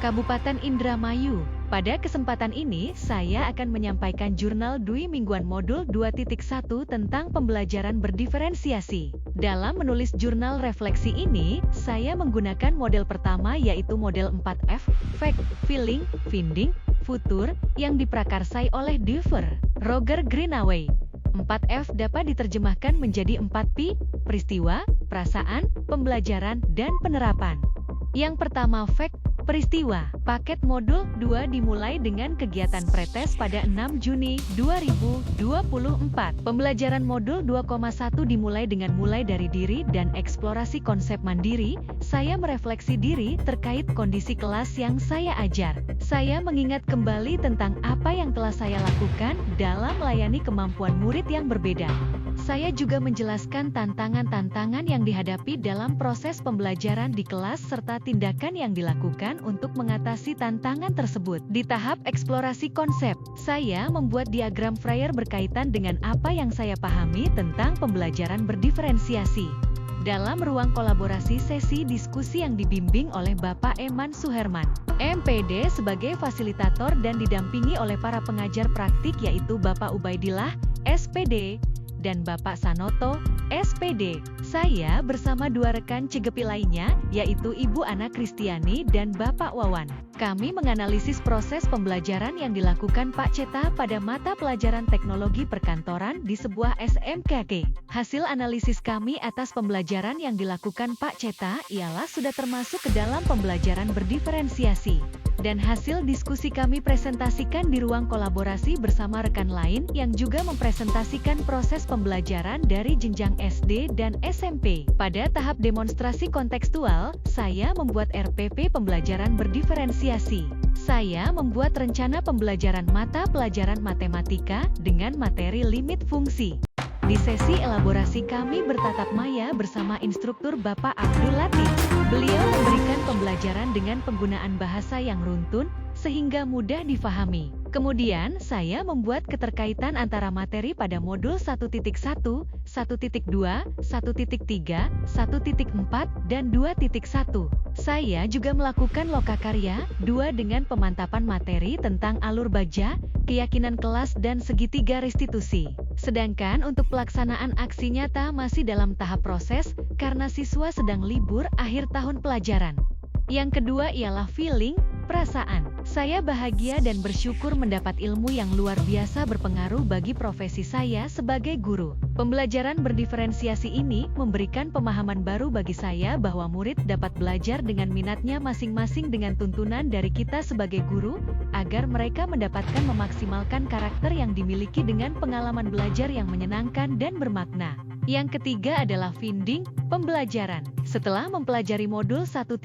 Kabupaten Indramayu. Pada kesempatan ini, saya akan menyampaikan jurnal Dwi Mingguan Modul 2.1 tentang pembelajaran berdiferensiasi. Dalam menulis jurnal refleksi ini, saya menggunakan model pertama yaitu model 4F, Fact, Feeling, Finding, Future, yang diprakarsai oleh Dewey, Roger Greenaway. 4F dapat diterjemahkan menjadi 4P, peristiwa, perasaan, pembelajaran, dan penerapan. Yang pertama Fact, peristiwa. Paket modul 2 dimulai dengan kegiatan pretest pada 6 Juni 2024. Pembelajaran modul 2,1 dimulai dengan mulai dari diri dan eksplorasi konsep mandiri. Saya merefleksi diri terkait kondisi kelas yang saya ajar. Saya mengingat kembali tentang apa yang telah saya lakukan dalam melayani kemampuan murid yang berbeda. Saya juga menjelaskan tantangan-tantangan yang dihadapi dalam proses pembelajaran di kelas serta tindakan yang dilakukan untuk mengatasi tantangan tersebut. Di tahap eksplorasi konsep, saya membuat diagram Fryer berkaitan dengan apa yang saya pahami tentang pembelajaran berdiferensiasi. Dalam ruang kolaborasi sesi diskusi yang dibimbing oleh Bapak Eman Suherman, MPD sebagai fasilitator dan didampingi oleh para pengajar praktik yaitu Bapak Ubaidillah, SPD, dan Bapak Sanoto, SPD. Saya bersama dua rekan CGPI lainnya, yaitu Ibu Ana Kristiani dan Bapak Wawan. Kami menganalisis proses pembelajaran yang dilakukan Pak Ceta pada mata pelajaran teknologi perkantoran di sebuah SMKG. Hasil analisis kami atas pembelajaran yang dilakukan Pak Ceta ialah sudah termasuk ke dalam pembelajaran berdiferensiasi. Dan hasil diskusi kami presentasikan di ruang kolaborasi bersama rekan lain yang juga mempresentasikan proses pembelajaran dari jenjang SD dan SMP. Pada tahap demonstrasi kontekstual, saya membuat RPP pembelajaran berdiferensiasi. Saya membuat rencana pembelajaran mata pelajaran matematika dengan materi limit fungsi. Di sesi elaborasi kami bertatap maya bersama instruktur Bapak Abdul Latif. Beliau memberikan pembelajaran dengan penggunaan bahasa yang runtun, sehingga mudah difahami. Kemudian, saya membuat keterkaitan antara materi pada modul 1.1, 1.2, 1.3, 1.4, dan 2.1. Saya juga melakukan lokakarya 2 dengan pemantapan materi tentang alur baja, keyakinan kelas dan segitiga restitusi. Sedangkan untuk pelaksanaan aksi nyata masih dalam tahap proses, karena siswa sedang libur akhir tahun pelajaran. Yang kedua ialah feeling, perasaan. Saya bahagia dan bersyukur mendapat ilmu yang luar biasa berpengaruh bagi profesi saya sebagai guru. Pembelajaran berdiferensiasi ini memberikan pemahaman baru bagi saya bahwa murid dapat belajar dengan minatnya masing-masing dengan tuntunan dari kita sebagai guru, agar mereka mendapatkan memaksimalkan karakter yang dimiliki dengan pengalaman belajar yang menyenangkan dan bermakna. Yang ketiga adalah finding, pembelajaran. Setelah mempelajari modul 1.2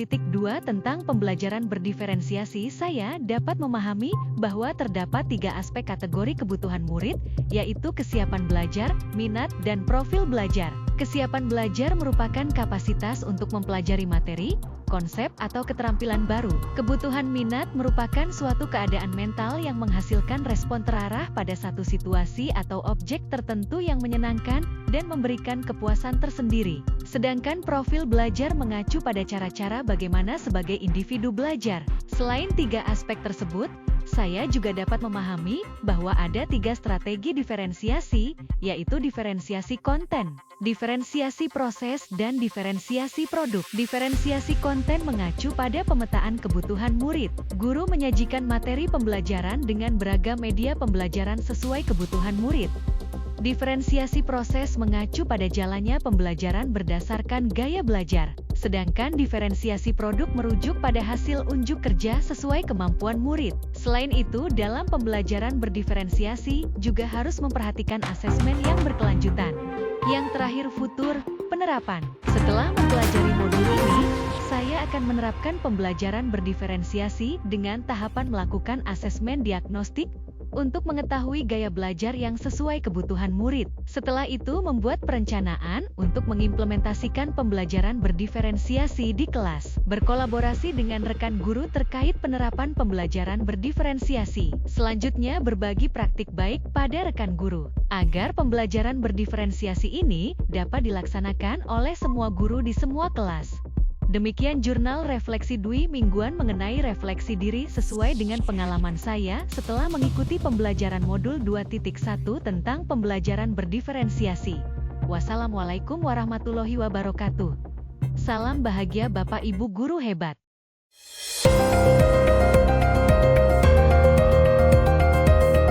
tentang pembelajaran berdiferensiasi, saya dapat memahami bahwa terdapat 3 aspek kategori kebutuhan murid, yaitu kesiapan belajar, minat, dan profil belajar. Kesiapan belajar merupakan kapasitas untuk mempelajari materi, konsep, atau keterampilan baru. Kebutuhan minat merupakan suatu keadaan mental yang menghasilkan respon terarah pada satu situasi atau objek tertentu yang menyenangkan dan memberikan kepuasan tersendiri. Sedangkan profil belajar mengacu pada cara-cara bagaimana sebagai individu belajar. Selain 3 aspek tersebut, saya juga dapat memahami bahwa ada 3 strategi diferensiasi, yaitu diferensiasi konten, diferensiasi proses, dan diferensiasi produk. Diferensiasi konten mengacu pada pemetaan kebutuhan murid. Guru menyajikan materi pembelajaran dengan beragam media pembelajaran sesuai kebutuhan murid. Diferensiasi proses mengacu pada jalannya pembelajaran berdasarkan gaya belajar. Sedangkan diferensiasi produk merujuk pada hasil unjuk kerja sesuai kemampuan murid. Selain itu, dalam pembelajaran berdiferensiasi juga harus memperhatikan asesmen yang berkelanjutan. Yang terakhir futur, penerapan. Setelah mempelajari modul ini, saya akan menerapkan pembelajaran berdiferensiasi dengan tahapan melakukan asesmen diagnostik, untuk mengetahui gaya belajar yang sesuai kebutuhan murid. Setelah itu membuat perencanaan untuk mengimplementasikan pembelajaran berdiferensiasi di kelas. Berkolaborasi dengan rekan guru terkait penerapan pembelajaran berdiferensiasi. Selanjutnya berbagi praktik baik pada rekan guru, agar pembelajaran berdiferensiasi ini dapat dilaksanakan oleh semua guru di semua kelas. Demikian jurnal refleksi Dwi mingguan mengenai refleksi diri sesuai dengan pengalaman saya setelah mengikuti pembelajaran modul 2.1 tentang pembelajaran berdiferensiasi. Wassalamualaikum warahmatullahi wabarakatuh. Salam bahagia Bapak Ibu guru hebat.